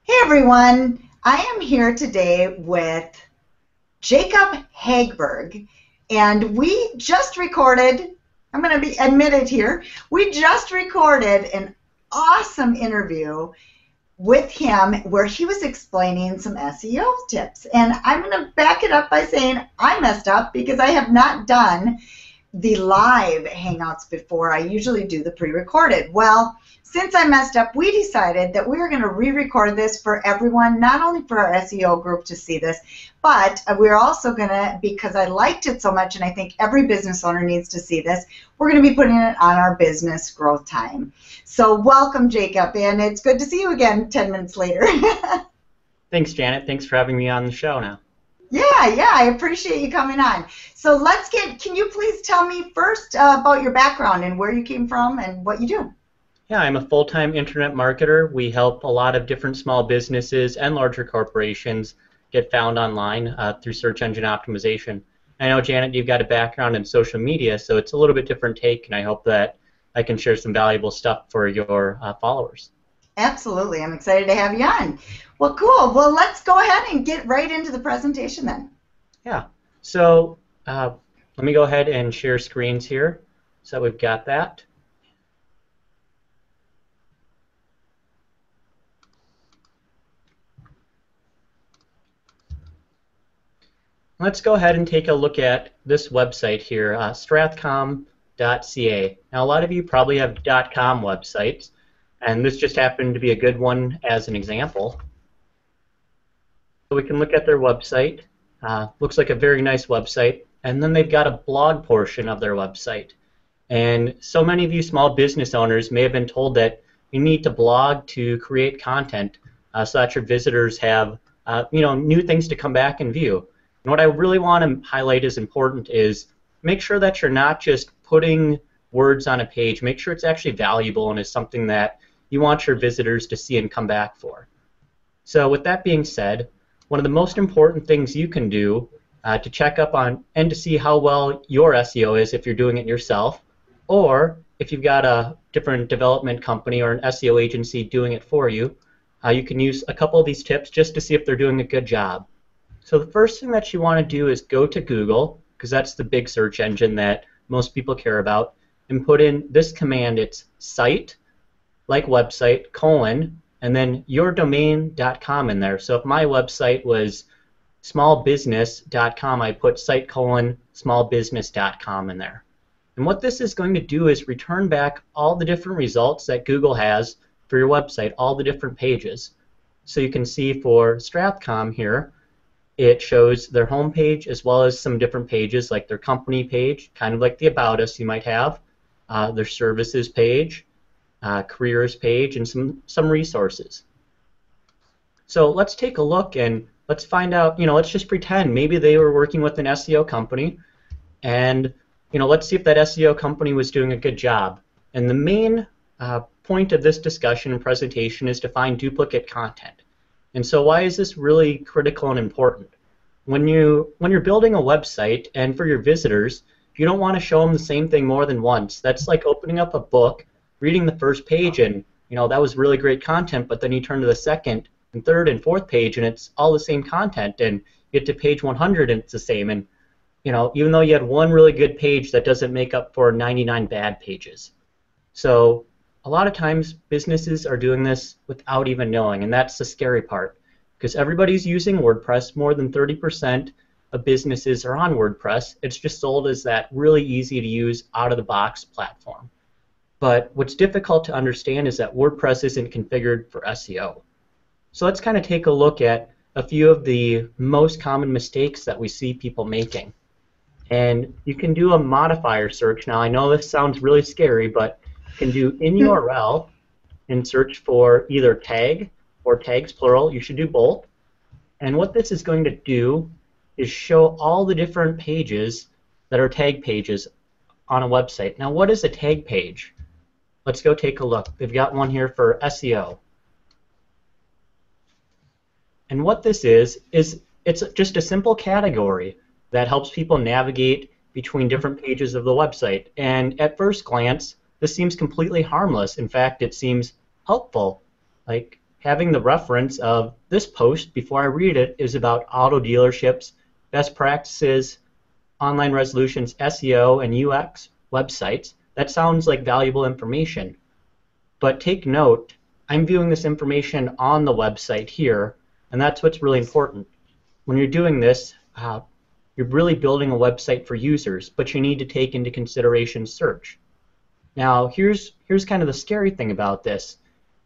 Hey everyone, I am here today with Jacob Hagberg, and we just recorded, I'm going to be admitted here, we just recorded an awesome interview with him where he was explaining some SEO tips. And I'm going to back it up by saying I messed up because I have not done the live Hangouts before. I usually do the pre-recorded. Well, since I messed up, we decided that we were going to re-record this for everyone, not only for our SEO group to see this, but we're also going to, because I liked it so much and I think every business owner needs to see this, we're going to be putting it on our business growth time. So welcome, Jacob, and it's good to see you again 10 minutes later. Thanks, Janet. Thanks for having me on the show now. Yeah, I appreciate you coming on. So can you please tell me first about your background and where you came from and what you do? Yeah, I'm a full-time internet marketer. We help a lot of different small businesses and larger corporations get found online through search engine optimization. I know, Janet, you've got a background in social media, so it's a little bit different take, and I hope that I can share some valuable stuff for your followers. Absolutely. I'm excited to have you on. Well, cool. Well, let's go ahead and get right into the presentation then. Yeah. So let me go ahead and share screens here so we've got that. Let's go ahead and take a look at this website here, strathcom.ca. Now, a lot of you probably have .com websites, and this just happened to be a good one as an example. So we can look at their website. Looks like a very nice website, and then they've got a blog portion of their website. And so many of you small business owners may have been told that you need to blog to create content so that your visitors have new things to come back and view. And what I really want to highlight as important is make sure that you're not just putting words on a page. Make sure it's actually valuable and is something that you want your visitors to see and come back for. So with that being said, one of the most important things you can do to check up on and to see how well your SEO is if you're doing it yourself, or if you've got a different development company or an SEO agency doing it for you, you can use a couple of these tips just to see if they're doing a good job. So the first thing that you want to do is go to Google, because that's the big search engine that most people care about, and put in this command. It's site, like website, colon, and then yourdomain.com in there. So if my website was smallbusiness.com, I put site colon smallbusiness.com in there. And what this is going to do is return back all the different results that Google has for your website, all the different pages. So you can see for Strathcom here, it shows their home page as well as some different pages like their company page, kind of like the About Us you might have, their services page, careers page, and some resources. So let's take a look and let's find out, let's just pretend maybe they were working with an SEO company, and let's see if that SEO company was doing a good job. And the main point of this discussion and presentation is to find duplicate content. And so why is this really critical and important? When you're building a website and for your visitors, you don't want to show them the same thing more than once. That's like opening up a book, reading the first page, and that was really great content, but then you turn to the second and third and fourth page and it's all the same content, and you get to page 100 and it's the same. And even though you had one really good page, that doesn't make up for 99 bad pages. So a lot of times businesses are doing this without even knowing, and that's the scary part, because everybody's using WordPress. More than 30% of businesses are on WordPress. It's just sold as that really easy to use out-of-the-box platform. But what's difficult to understand is that WordPress isn't configured for SEO. So let's kind of take a look at a few of the most common mistakes that we see people making. And you can do a modifier search. Now I know this sounds really scary, but can do in URL and search for either tag or tags plural. You should do both. And what this is going to do is show all the different pages that are tag pages on a website. Now, what is a tag page? Let's go take a look. They've got one here for SEO. And what this is it's just a simple category that helps people navigate between different pages of the website. And at first glance, this seems completely harmless. In fact, it seems helpful. Like, having the reference of this post before I read it is about auto dealerships, best practices, online resolutions, SEO, and UX websites. That sounds like valuable information. But take note, I'm viewing this information on the website here, and that's what's really important. When you're doing this, you're really building a website for users, but you need to take into consideration search. Now, here's kind of the scary thing about this,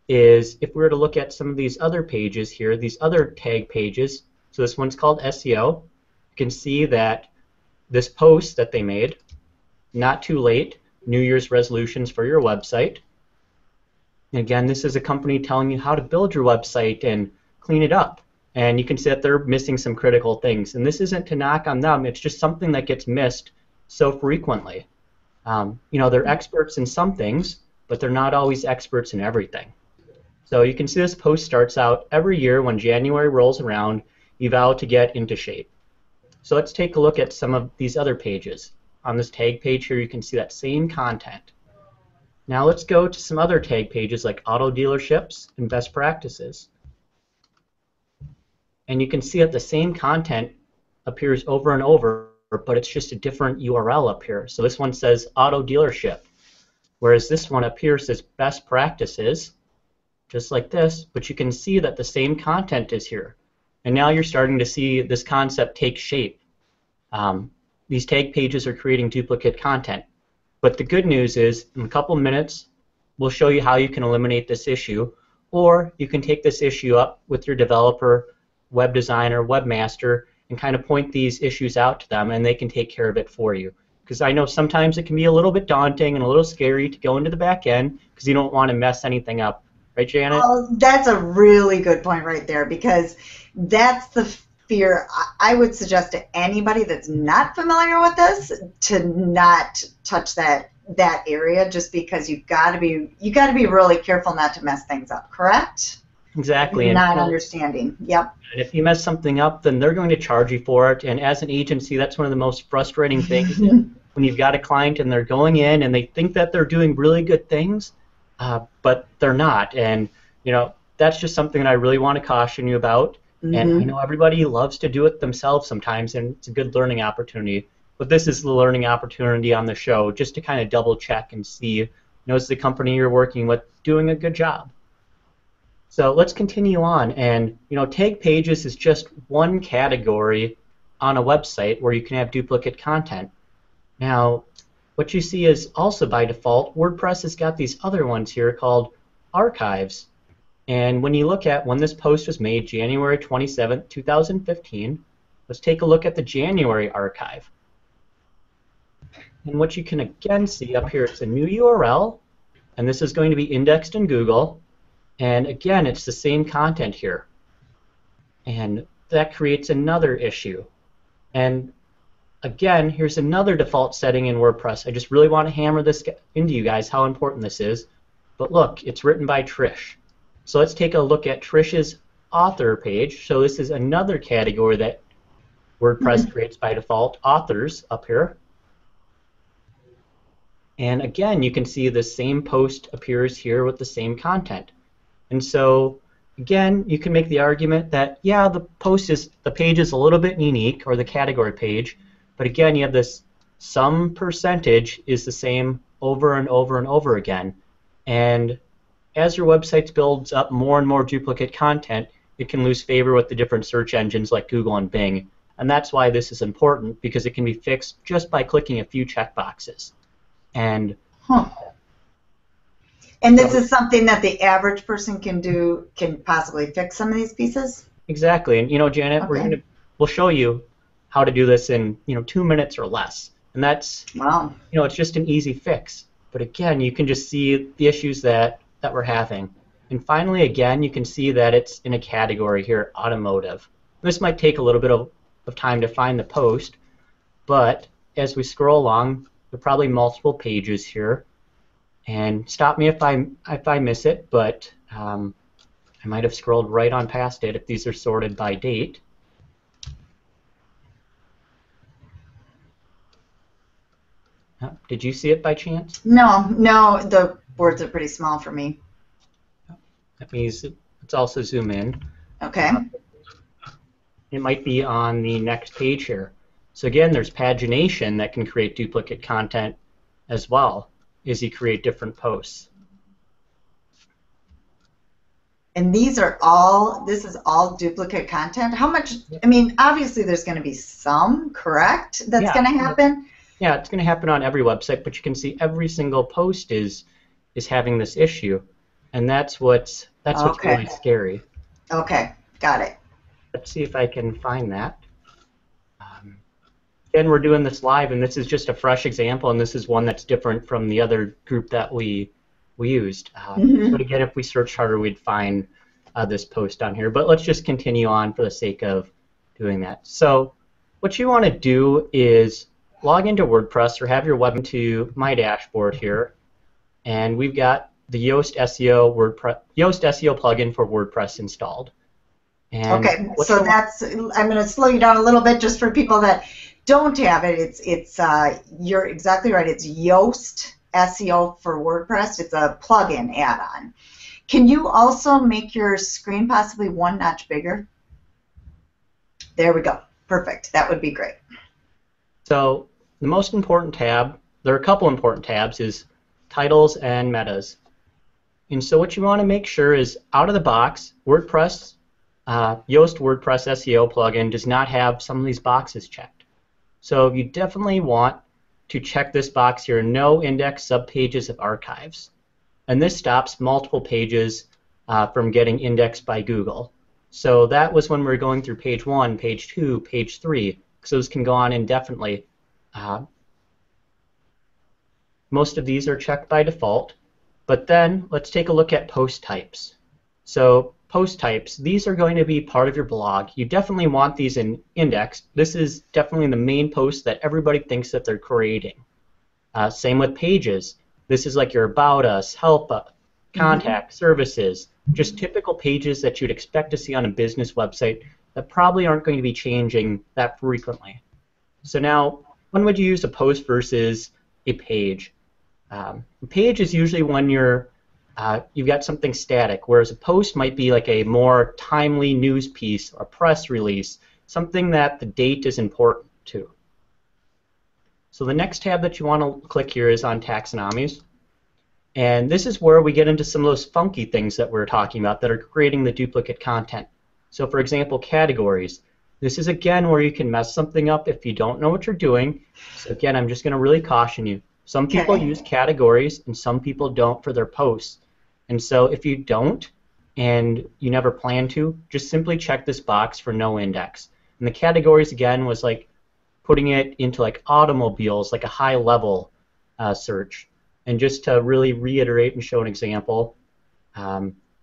is if we were to look at some of these other pages here, these other tag pages, so this one's called SEO, you can see that this post that they made, not too late, New Year's resolutions for your website. And again, this is a company telling you how to build your website and clean it up. And you can see that they're missing some critical things. And this isn't to knock on them, it's just something that gets missed so frequently. They're experts in some things, but they're not always experts in everything. So you can see this post starts out every year when January rolls around, you vow to get into shape. So let's take a look at some of these other pages. On this tag page here, you can see that same content. Now let's go to some other tag pages like auto dealerships and best practices. And you can see that the same content appears over and over, but it's just a different URL up here. So this one says auto dealership, whereas this one appears as best practices, just like this, but you can see that the same content is here. And now you're starting to see this concept take shape. These tag pages are creating duplicate content. But the good news is, in a couple minutes, we'll show you how you can eliminate this issue, or you can take this issue up with your developer, web designer, webmaster, and kind of point these issues out to them, and they can take care of it for you. Because I know sometimes it can be a little bit daunting and a little scary to go into the back end because you don't want to mess anything up. Right, Janet? Oh, that's a really good point right there, because that's the fear. I would suggest to anybody that's not familiar with this to not touch that area, just because you got to be really careful not to mess things up. Correct? Exactly. And not understanding. Yep. And if you mess something up, then they're going to charge you for it. And as an agency, that's one of the most frustrating things when you've got a client and they're going in and they think that they're doing really good things, but they're not. And that's just something that I really want to caution you about. And I know everybody loves to do it themselves sometimes, and it's a good learning opportunity. But this is the learning opportunity on the show, just to kind of double check and see, is the company you're working with doing a good job? So let's continue on. And tag pages is just one category on a website where you can have duplicate content. Now, what you see is also by default, WordPress has got these other ones here called archives. And when you look at when this post was made, January 27th, 2015, let's take a look at the January archive. And what you can again see up here, it's a new URL, and this is going to be indexed in Google. And again, it's the same content here. And that creates another issue. And again, here's another default setting in WordPress. I just really want to hammer this into you guys, how important this is. But look, it's written by Trish. So let's take a look at Trish's author page. So this is another category that WordPress creates by default, authors up here. And again, you can see the same post appears here with the same content. And so again, you can make the argument that, yeah, the page is a little bit unique, or the category page, but again, you have this some percentage is the same over and over and over again. And as your website builds up more and more duplicate content, it can lose favor with the different search engines like Google and Bing. And that's why this is important, because it can be fixed just by clicking a few checkboxes. And and this is something that the average person can possibly fix some of these pieces? Exactly. And Janet, okay. we'll show you how to do this in 2 minutes or less. And that's it's just an easy fix. But again, you can just see the issues that we're having. And finally, again, you can see that it's in a category here, automotive. This might take a little bit of time to find the post, but as we scroll along, there are probably multiple pages here. And stop me if I miss it, but I might have scrolled right on past it if these are sorted by date. Did you see it by chance? No, the words are pretty small for me. That means Let's also zoom in. Okay. It might be on the next page here. So again, there's pagination that can create duplicate content as well as you create different posts. And this is all duplicate content. How much, I mean, obviously there's going to be some, correct, that's going to happen? Yeah, it's going to happen on every website, but you can see every single post is having this issue, and that's what's really scary. Okay, got it. Let's see if I can find that. Again, we're doing this live, and this is just a fresh example, and this is one that's different from the other group that we used. But again, if we search harder, we'd find this post on here. But let's just continue on for the sake of doing that. So what you want to do is log into WordPress or have your web to my dashboard here, and we've got the Yoast SEO plugin for WordPress installed. And okay, so I'm going to slow you down a little bit just for people that don't have it. You're exactly right. It's Yoast SEO for WordPress. It's a plugin add-on. Can you also make your screen possibly one notch bigger? There we go. Perfect. That would be great. So the most important tab, there are a couple important tabs, is titles and metas. And so what you want to make sure is out of the box, WordPress, Yoast WordPress SEO plugin does not have some of these boxes checked. So you definitely want to check this box here, no index subpages of archives. And this stops multiple pages from getting indexed by Google. So that was when we were going through page 1, page 2, page 3, because those can go on indefinitely. Most of these are checked by default. But then let's take a look at post types. So post types, these are going to be part of your blog. You definitely want these in index. This is definitely the main post that everybody thinks that they're creating. Same with pages. This is like your About Us, Help Us, Contact, Services, just typical pages that you'd expect to see on a business website that probably aren't going to be changing that frequently. So now, when would you use a post versus a page? A page is usually when you've got something static, whereas a post might be like a more timely news piece or press release, something that the date is important to. So the next tab that you want to click here is on taxonomies. And this is where we get into some of those funky things that we're talking about that are creating the duplicate content. So for example, categories. This is again where you can mess something up if you don't know what you're doing. So again, I'm just going to really caution you. Some people use categories and some people don't for their posts. And so if you don't and you never plan to, just simply check this box for no index. And the categories again was like putting it into like automobiles, like a high level search. And just to really reiterate and show an example,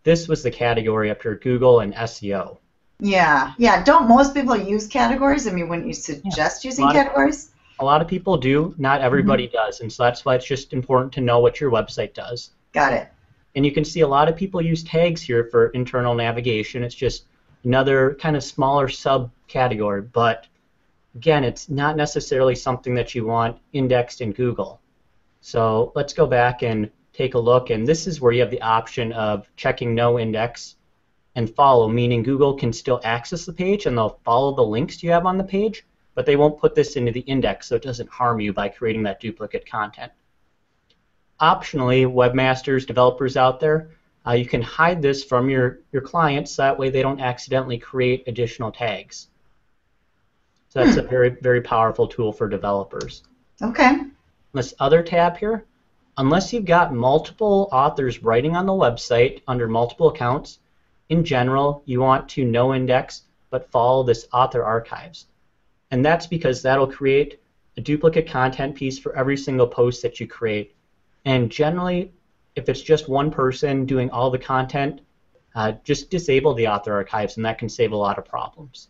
this was the category up here, Google and SEO. Yeah. Don't most people use categories? I mean, wouldn't you suggest using categories? A lot of people do. Not everybody does. And so that's why it's just important to know what your website does. Got it. And you can see a lot of people use tags here for internal navigation. It's just another kind of smaller subcategory. But again, it's not necessarily something that you want indexed in Google. So let's go back and take a look. And this is where you have the option of checking no index and follow, meaning Google can still access the page and they'll follow the links you have on the page, but they won't put this into the index so it doesn't harm you by creating that duplicate content. Optionally, webmasters, developers out there, you can hide this from your clients so that way they don't accidentally create additional tags. So that's a very, very powerful tool for developers. Okay. This other tab here, unless you've got multiple authors writing on the website under multiple accounts, in general, you want to no index but follow this author archives. And that's because that'll create a duplicate content piece for every single post that you create. And generally, if it's just one person doing all the content, just disable the author archives, and that can save a lot of problems.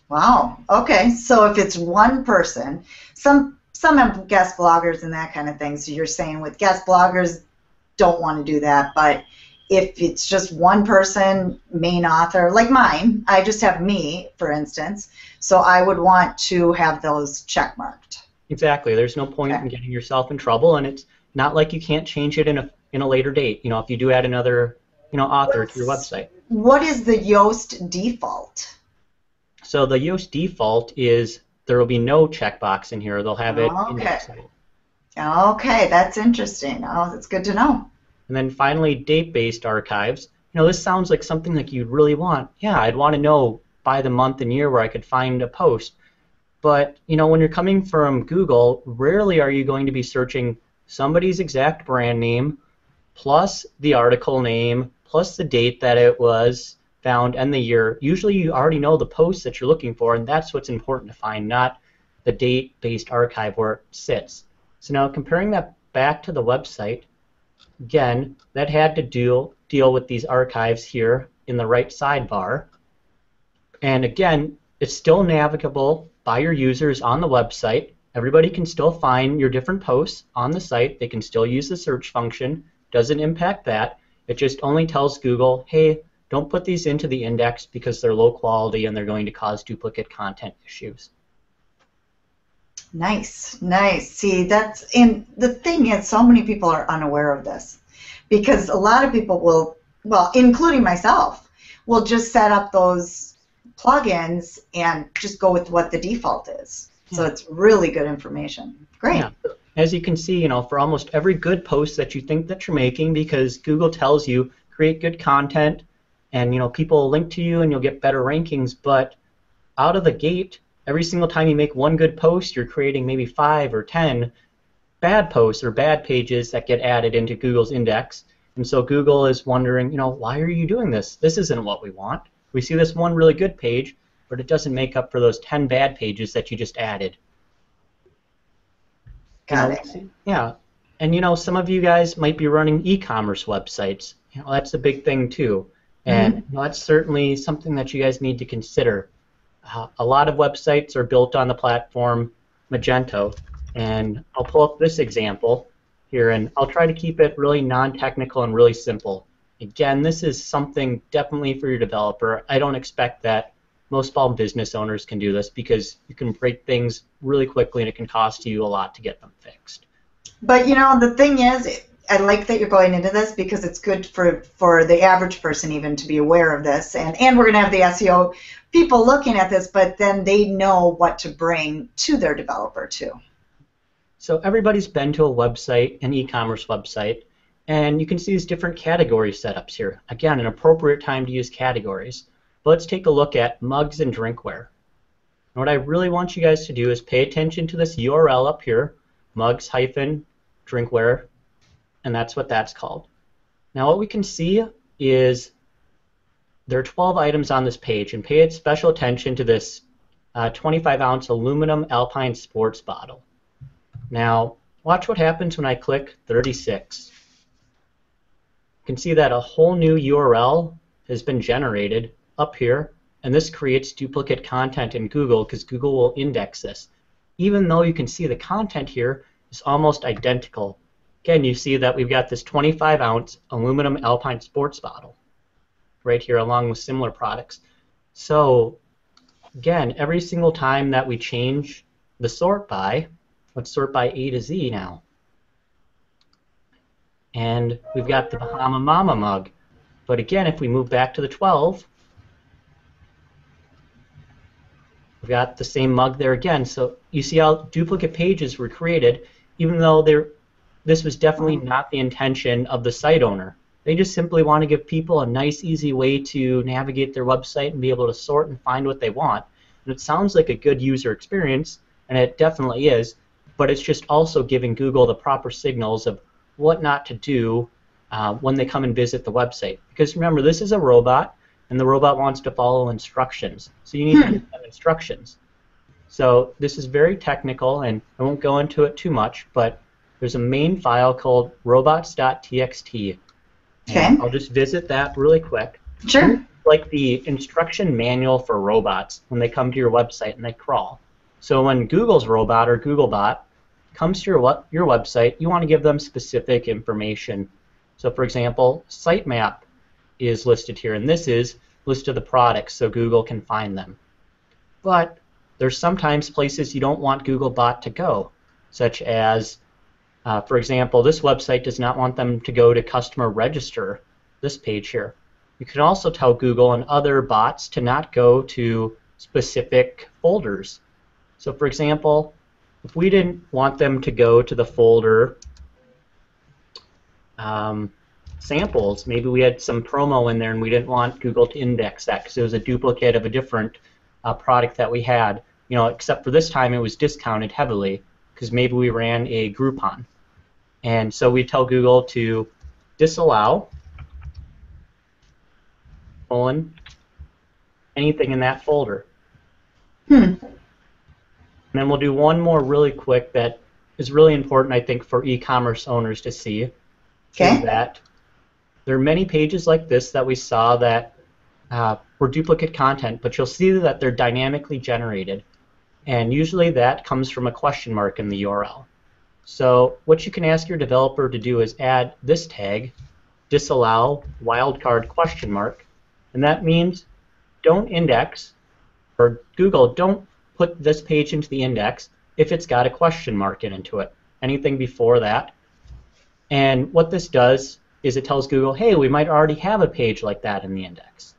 Wow. Okay. So if it's one person, some have guest bloggers and that kind of thing. So you're saying with guest bloggers, don't want to do that. But if it's just one person, main author, like mine, I just have me, for instance. So I would want to have those check marked. Exactly. There's no point in getting yourself in trouble, and it's not like you can't change it in a later date. You know, if you do add another author to your website. what is the Yoast default? So the Yoast default is there will be no checkbox in here. They'll have it Okay. indexed. Okay, that's interesting. Oh, that's good to know. And then finally, date-based archives. This sounds like something like you'd really want. Yeah, I'd want to know by the month and year where I could find a post. But, when you're coming from Google, rarely are you going to be searching somebody's exact brand name plus the article name plus the date that it was found and the year. Usually you already know the post that you're looking for, and that's what's important to find, not the date-based archive where it sits. So now comparing that back to the website, again, that had to deal with these archives here in the right sidebar. And again, it's still navigable by your users on the website. Everybody can still find your different posts on the site. They can still use the search function. Doesn't impact that. It just only tells Google, hey, don't put these into the index because they're low quality and they're going to cause duplicate content issues. Nice, nice. See, and the thing is, so many people are unaware of this because a lot of people will, well, including myself, will just set up those plugins and just go with what the default is. So it's really good information. Great. Yeah. As you can see, for almost every good post that you think that you're making, because Google tells you create good content and people will link to you and you'll get better rankings, but out of the gate, every single time you make one good post, you're creating maybe 5 or 10 bad posts or bad pages that get added into Google's index. And so Google is wondering, why are you doing this? This isn't what we want. We see this one really good page, but it doesn't make up for those 10 bad pages that you just added. Got it. Yeah. And some of you guys might be running e-commerce websites. That's a big thing too. And that's certainly something that you guys need to consider. A lot of websites are built on the platform Magento, and I'll pull up this example here, and I'll try to keep it really non-technical and really simple. Again, this is something definitely for your developer. I don't expect that most small business owners can do this because you can break things really quickly and it can cost you a lot to get them fixed. But the thing is, I like that you're going into this because it's good for the average person even to be aware of this. And we're going to have the SEO people looking at this, but then they know what to bring to their developer too. So everybody's been to a website, an e-commerce website, and you can see these different category setups here. Again, an appropriate time to use categories. But let's take a look at mugs and drinkware. And what I really want you guys to do is pay attention to this URL up here, mugs-drinkware, and that's what that's called. Now what we can see is there are 12 items on this page, and pay special attention to this 25-ounce aluminum Alpine sports bottle. Now watch what happens when I click 36. You can see that a whole new URL has been generated up here, and this creates duplicate content in Google because Google will index this. Even though you can see the content here is almost identical. Again, you see that we've got this 25-ounce aluminum Alpine sports bottle right here along with similar products. So again, every single time that we change the sort by, let's sort by A to Z now. And we've got the Bahama Mama mug. But again, if we move back to the 12, we've got the same mug there again. So you see how duplicate pages were created, even though this was definitely not the intention of the site owner. They just simply want to give people a nice, easy way to navigate their website and be able to sort and find what they want. And it sounds like a good user experience, and it definitely is, but it's just also giving Google the proper signals of what not to do when they come and visit the website. Because remember, this is a robot, and the robot wants to follow instructions. So you need to give them instructions. So this is very technical, and I won't go into it too much, but there's a main file called robots.txt. Okay. I'll just visit that really quick. Sure. Like the instruction manual for robots when they come to your website and they crawl. So when Google's robot or Googlebot comes to your website, you want to give them specific information. So for example, sitemap is listed here, and this is list of the products so Google can find them. But there's sometimes places you don't want Googlebot to go, such as, for example, this website does not want them to go to customer register, this page here. you can also tell Google and other bots to not go to specific folders. So for example, if we didn't want them to go to the folder samples, maybe we had some promo in there and we didn't want Google to index that because it was a duplicate of a different product that we had, except for this time it was discounted heavily because maybe we ran a Groupon. And so we tell Google to disallow anything in that folder. And then we'll do one more really quick that is really important, I think, for e-commerce owners to see. Okay. Is that there are many pages like this that we saw that were duplicate content, but you'll see that they're dynamically generated. And usually that comes from a question mark in the URL. So what you can ask your developer to do is add this tag, disallow wildcard question mark, and that means don't index, or Google, don't put this page into the index if it's got a question mark into it. Anything before that. And what this does is it tells Google, hey, we might already have a page like that in the index.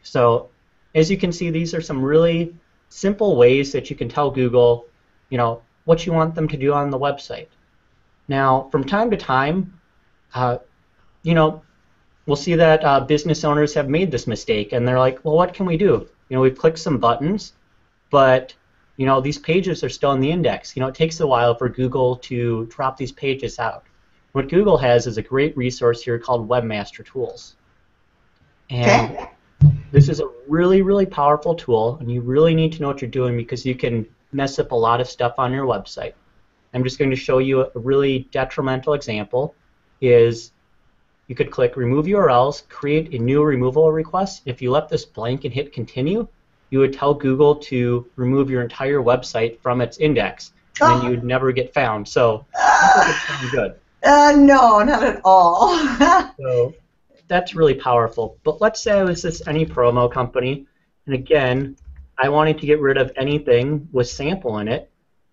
So as you can see, these are some really simple ways that you can tell Google, what you want them to do on the website. Now, from time to time, we'll see that business owners have made this mistake, and they're like, well, what can we do? We've clicked some buttons, but these pages are still in the index. It takes a while for Google to drop these pages out. What Google has is a great resource here called Webmaster Tools. And this is a really, really powerful tool, and you really need to know what you're doing because you can mess up a lot of stuff on your website. I'm just going to show you a really detrimental example. Is you could click Remove URLs, create a new removal request. If you left this blank and hit Continue, you would tell Google to remove your entire website from its index, and then you would never get found. So that doesn't sound good. No, not at all. So that's really powerful. But let's say I was this any promo company, and again, I wanted to get rid of anything with sample in it.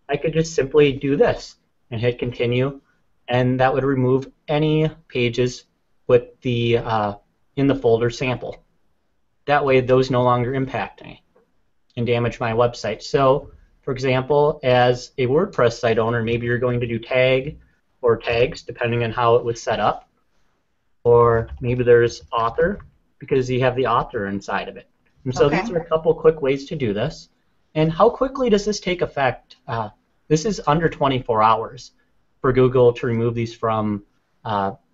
I could just simply do this and hit Continue, and that would remove any pages with the in the folder sample. That way, those no longer impact me and damage my website. So, for example, as a WordPress site owner, maybe you're going to do tag or tags, depending on how it was set up. Or maybe there's author, because you have the author inside of it. And so these are a couple quick ways to do this. And how quickly does this take effect? This is under 24 hours for Google to remove these from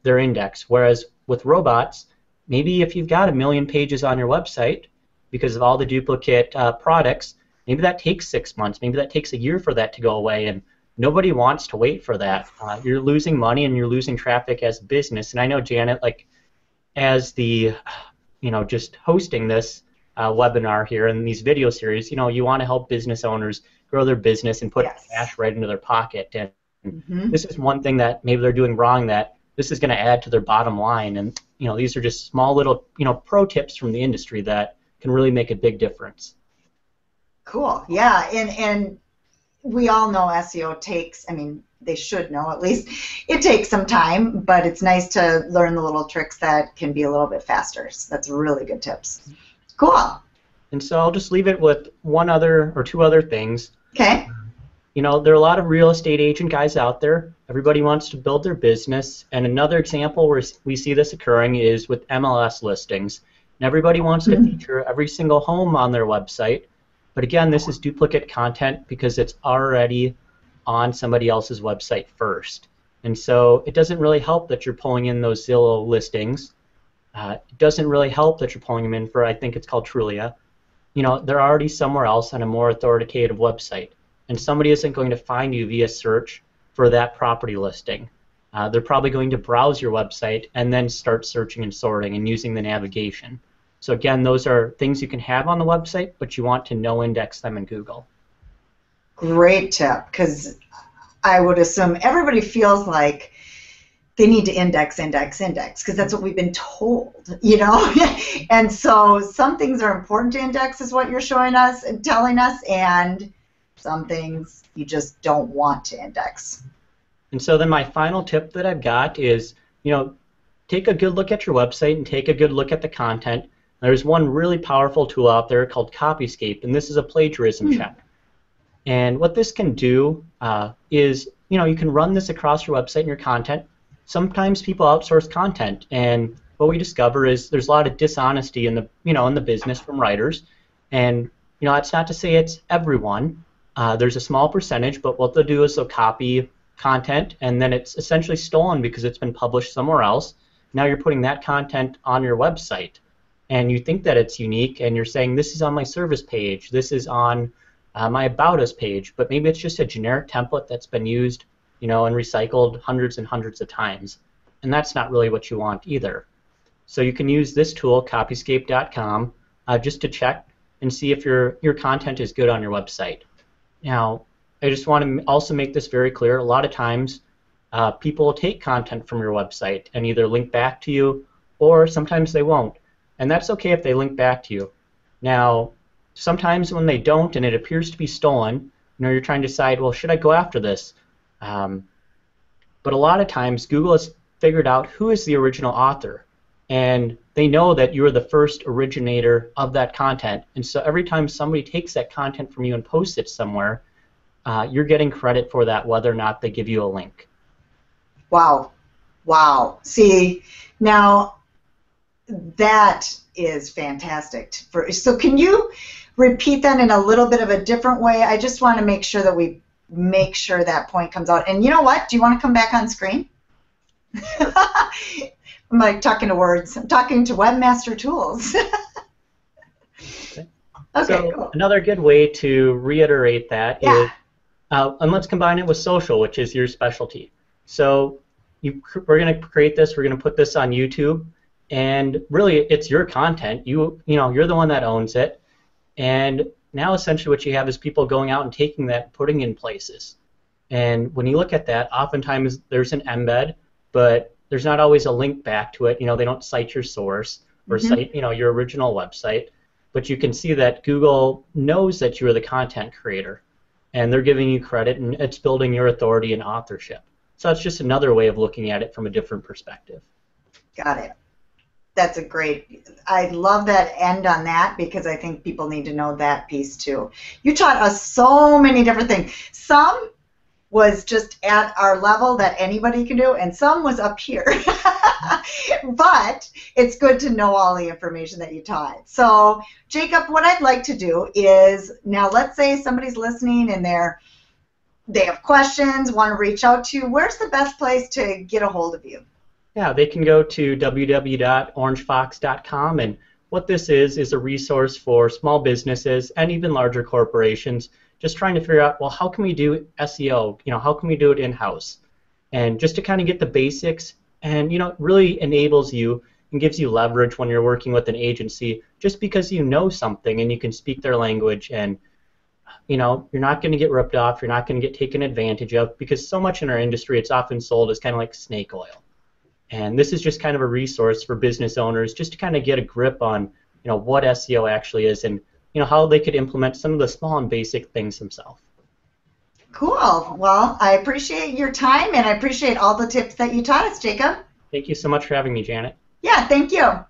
their index. Whereas with robots, maybe if you've got 1 million pages on your website because of all the duplicate products, maybe that takes 6 months. Maybe that takes a year for that to go away. And nobody wants to wait for that. You're losing money and you're losing traffic as a business. And I know, Janet, as the, just hosting this webinar here and these video series, you want to help business owners grow their business and put cash right into their pocket. And this is one thing that maybe they're doing wrong that this is going to add to their bottom line. And these are just small little pro tips from the industry that can really make a big difference. Cool. Yeah, and we all know SEO takes, they should know at least, it takes some time, but it's nice to learn the little tricks that can be a little bit faster. So that's really good tips. Cool. And so I'll just leave it with one other or two other things. Okay. There are a lot of real estate agent guys out there. Everybody wants to build their business. And another example where we see this occurring is with MLS listings. And everybody wants to feature every single home on their website. But again, this is duplicate content because it's already on somebody else's website first. And so it doesn't really help that you're pulling in those Zillow listings. It doesn't really help that you're pulling them in for, I think it's called Trulia. They're already somewhere else on a more authoritative website. And somebody isn't going to find you via search for that property listing. They're probably going to browse your website and then start searching and sorting and using the navigation. So again, those are things you can have on the website, but you want to no index them in Google. Great tip, because I would assume everybody feels like they need to index, because that's what we've been told, And so some things are important to index is what you're showing us and telling us, and some things you just don't want to index. And so then my final tip that I've got is, take a good look at your website and take a good look at the content. There's one really powerful tool out there called Copyscape, and this is a plagiarism check. And what this can do is, you can run this across your website and your content. Sometimes people outsource content, and what we discover is there's a lot of dishonesty in the, in the business from writers. And, it's not to say it's everyone. There's a small percentage, but what they'll do is they'll copy content, and then it's essentially stolen because it's been published somewhere else. Now you're putting that content on your website, and you think that it's unique, and you're saying this is on my service page, this is on my About Us page, but maybe it's just a generic template that's been used, and recycled hundreds and hundreds of times, and that's not really what you want either. So you can use this tool, copyscape.com, just to check and see if your content is good on your website. Now, I just want to also make this very clear. A lot of times, people will take content from your website and either link back to you, or sometimes they won't. And that's okay if they link back to you. Now, sometimes when they don't and it appears to be stolen, you're trying to decide, well, should I go after this? But a lot of times, Google has figured out who is the original author, and they know that you're the first originator of that content. And so every time somebody takes that content from you and posts it somewhere, you're getting credit for that, whether or not they give you a link. Wow. Wow. See, now that is fantastic. So can you repeat that in a little bit of a different way? I just want to make sure that we make sure that point comes out. And you know what? Do you want to come back on screen? I'm like talking to words. I'm talking to Webmaster Tools. Okay, so cool. Another good way to reiterate that is, and let's combine it with social, which is your specialty. So we're going to create this. We're going to put this on YouTube, and really, it's your content. You're the one that owns it. And now, essentially, what you have is people going out and taking that, and putting it in places. And when you look at that, oftentimes there's an embed, but there's not always a link back to it. They don't cite your source or cite, your original website. But you can see that Google knows that you are the content creator, and they're giving you credit, and it's building your authority and authorship. So that's just another way of looking at it from a different perspective. Got it. That's a great, I love that end on that, because I think people need to know that piece too. You taught us so many different things. Some was just at our level that anybody can do, and some was up here. But it's good to know all the information that you taught. So, Jacob, what I'd like to do is, now let's say somebody's listening and they have questions, want to reach out to you. Where's the best place to get a hold of you? Yeah, they can go to www.orangefox.com, and what this is a resource for small businesses and even larger corporations just trying to figure out, well, how can we do SEO? How can we do it in-house? And just to kind of get the basics, and it really enables you and gives you leverage when you're working with an agency, just because you know something and you can speak their language, and you're not going to get ripped off, you're not going to get taken advantage of, because so much in our industry it's often sold as kind of like snake oil. And this is just kind of a resource for business owners just to kind of get a grip on what SEO actually is, and how they could implement some of the small and basic things themselves. Cool. Well, I appreciate your time, and I appreciate all the tips that you taught us, Jacob. Thank you so much for having me, Janet. Yeah, thank you.